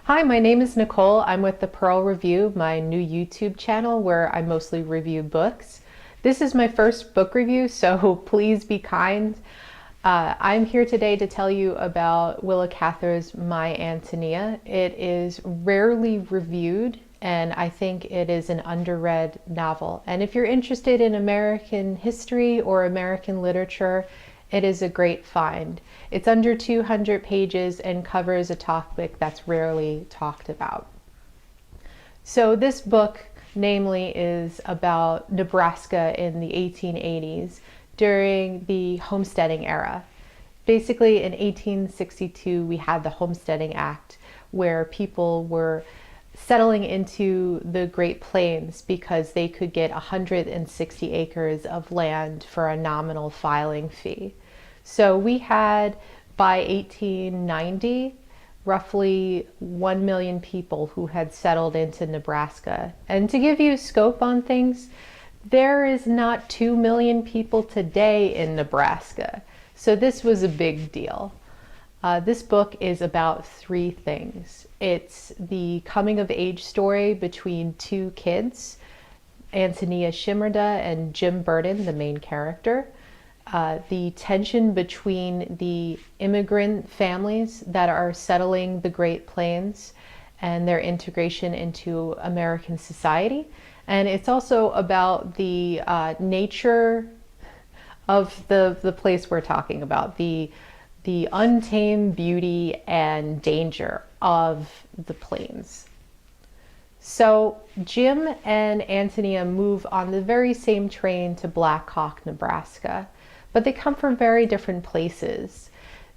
Hi, my name is Nicole. I'm with the Pearl Review, my new YouTube channel where I mostly review books. This is my first book review, so please be kind. I'm here today to tell you about Willa Cather's My Antonia. It is rarely reviewed, and I think it is an underread novel. And if you're interested in American history or American literature, it is a great find. It's under 200 pages and covers a topic that's rarely talked about. So this book, namely, is about Nebraska in the 1880s during the homesteading era. Basically, in 1862, we had the Homesteading Act, where people were settling into the Great Plains because they could get 160 acres of land for a nominal filing fee. So we had, by 1890, roughly 1 million people who had settled into Nebraska. And to give you scope on things, there is not 2 million people today in Nebraska. So this was a big deal. This book is about three things. It's the coming of age story between two kids, Antonia Shimerda and Jim Burden, the main character. The tension between the immigrant families that are settling the Great Plains and their integration into American society. And it's also about the nature of the place we're talking about, the untamed beauty and danger of the plains. So Jim and Antonia move on the very same train to Black Hawk, Nebraska, but they come from very different places.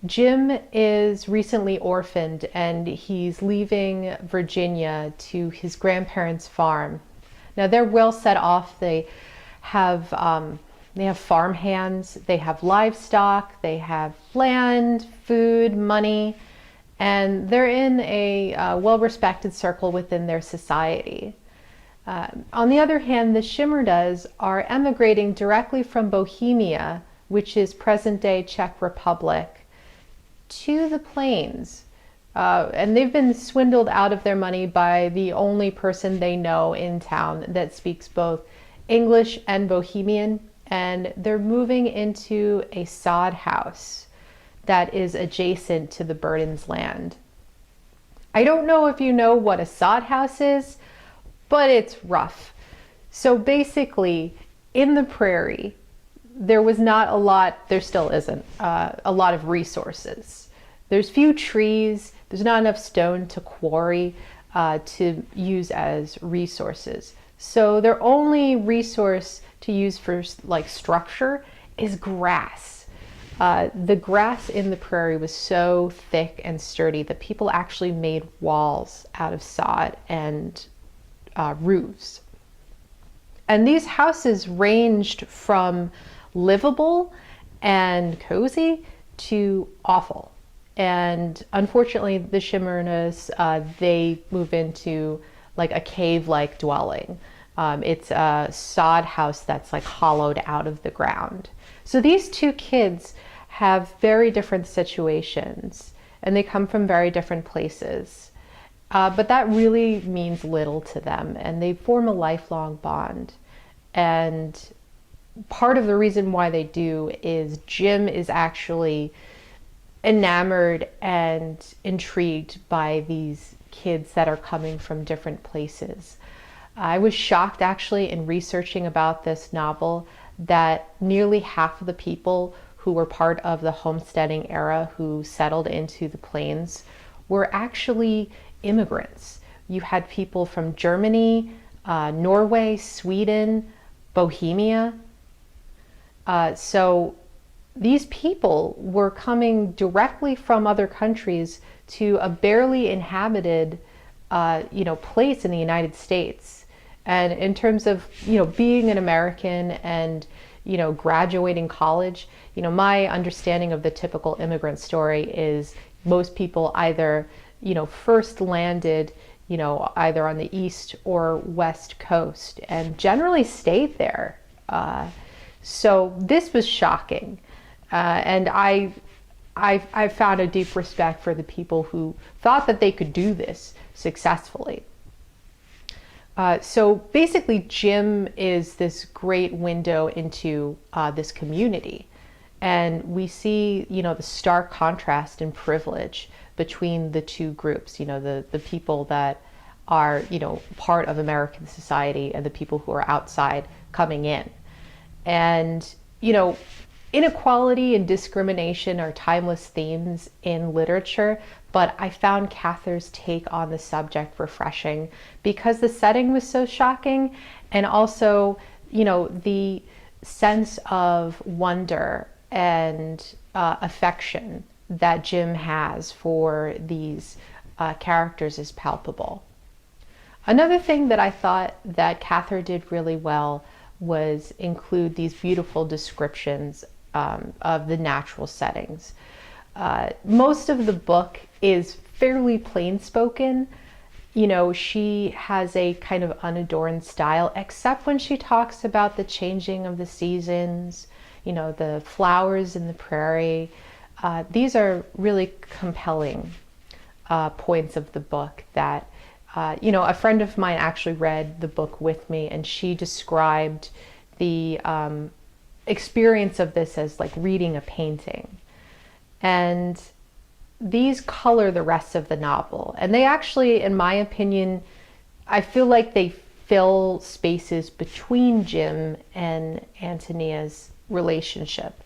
Jim is recently orphaned and he's leaving Virginia to his grandparents' farm. Now they're well set off. They have farm hands, they have livestock, they have land, food, money, and they're in a well-respected circle within their society. On the other hand, the Shimerdas are emigrating directly from Bohemia, which is present-day Czech Republic, to the plains. And they've been swindled out of their money by the only person they know in town that speaks both English and Bohemian, and they're moving into a sod house that is adjacent to the Burden's land. I don't know if you know what a sod house is, but it's rough. So basically, in the prairie, there was not a lot, there still isn't, a lot of resources. There's few trees, there's not enough stone to quarry to use as resources. So their only resource to use for like structure is grass. The grass in the prairie was so thick and sturdy that people actually made walls out of sod and roofs. And these houses ranged from livable and cozy to awful. And unfortunately, the Shimerdas, they move into like a cave-like dwelling. It's a sod house that's like hollowed out of the ground. So these two kids have very different situations and they come from very different places. But that really means little to them and they form a lifelong bond. And part of the reason why they do is Jim is actually enamored and intrigued by these kids that are coming from different places. I was shocked actually in researching about this novel that nearly half of the people who were part of the homesteading era who settled into the plains were actually immigrants. You had people from Germany, Norway, Sweden, Bohemia. So these people were coming directly from other countries to a barely inhabited place in the United States. And in terms of, being an American and, graduating college, my understanding of the typical immigrant story is most people either, first landed, either on the East or West Coast and generally stayed there. So this was shocking. And I I've found a deep respect for the people who thought that they could do this successfully. So basically, Jim is this great window into this community. And we see, the stark contrast in privilege between the two groups, the people that are, part of American society and the people who are outside coming in. And, inequality and discrimination are timeless themes in literature, but I found Cather's take on the subject refreshing because the setting was so shocking, and also, the sense of wonder and affection that Jim has for these characters is palpable. Another thing that I thought that Cather did really well was include these beautiful descriptions of the natural settings. Most of the book is fairly plain spoken. She has a kind of unadorned style, except when she talks about the changing of the seasons, the flowers in the prairie. These are really compelling points of the book that, a friend of mine actually read the book with me, and she described the experience of this as like reading a painting. And these color the rest of the novel. And they actually, in my opinion, I feel like they fill spaces between Jim and Antonia's relationship.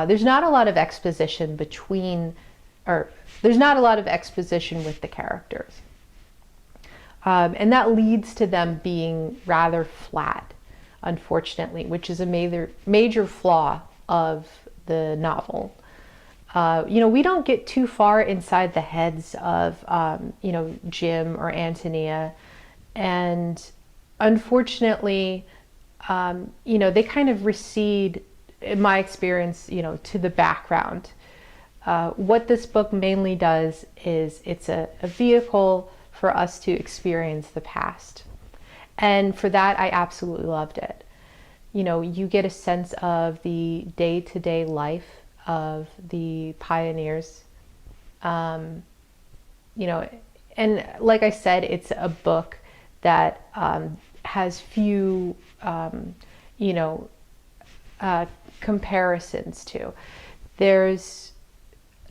There's not a lot of exposition there's not a lot of exposition with the characters. And that leads to them being rather flat, unfortunately, which is a major flaw of the novel. We don't get too far inside the heads of, Jim or Antonia. And unfortunately, they kind of recede, in my experience, to the background. What this book mainly does is it's a vehicle for us to experience the past. And for that, I absolutely loved it. You get a sense of the day-to-day life of the pioneers. And like I said, it's a book that has few, comparisons to. There's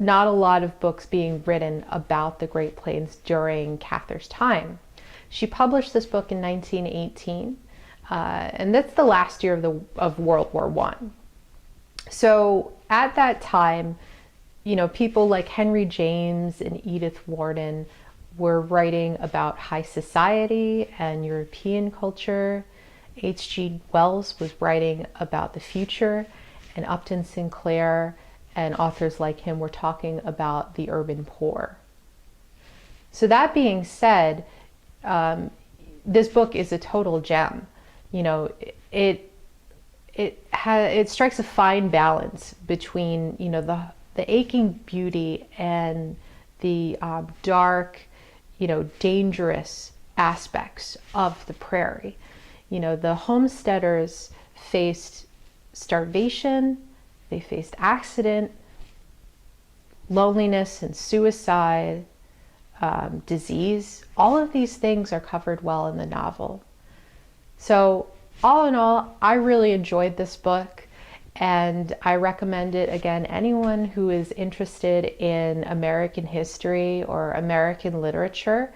not a lot of books being written about the Great Plains during Cather's time. She published this book in 1918, and that's the last year of World War I. So at that time, people like Henry James and Edith Wharton were writing about high society and European culture. H.G. Wells was writing about the future, and Upton Sinclair and authors like him were talking about the urban poor. So that being said, this book is a total gem. It strikes a fine balance between the aching beauty and the dark, dangerous aspects of the prairie. The homesteaders faced starvation, they faced accident, loneliness and suicide, disease. All of these things are covered well in the novel. So all in all, I really enjoyed this book, and I recommend it again. Anyone who is interested in American history or American literature,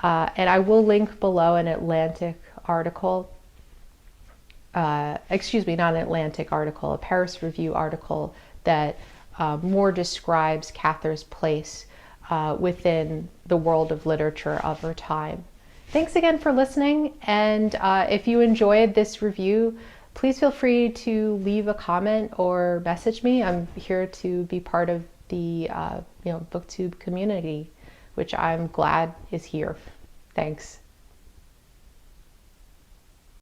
and I will link below an Atlantic article, not an Atlantic article, a Paris Review article that more describes Cather's place within the world of literature of her time. Thanks again for listening, and if you enjoyed this review, please feel free to leave a comment or message me. I'm here to be part of the booktube community, which I'm glad is here. Thanks.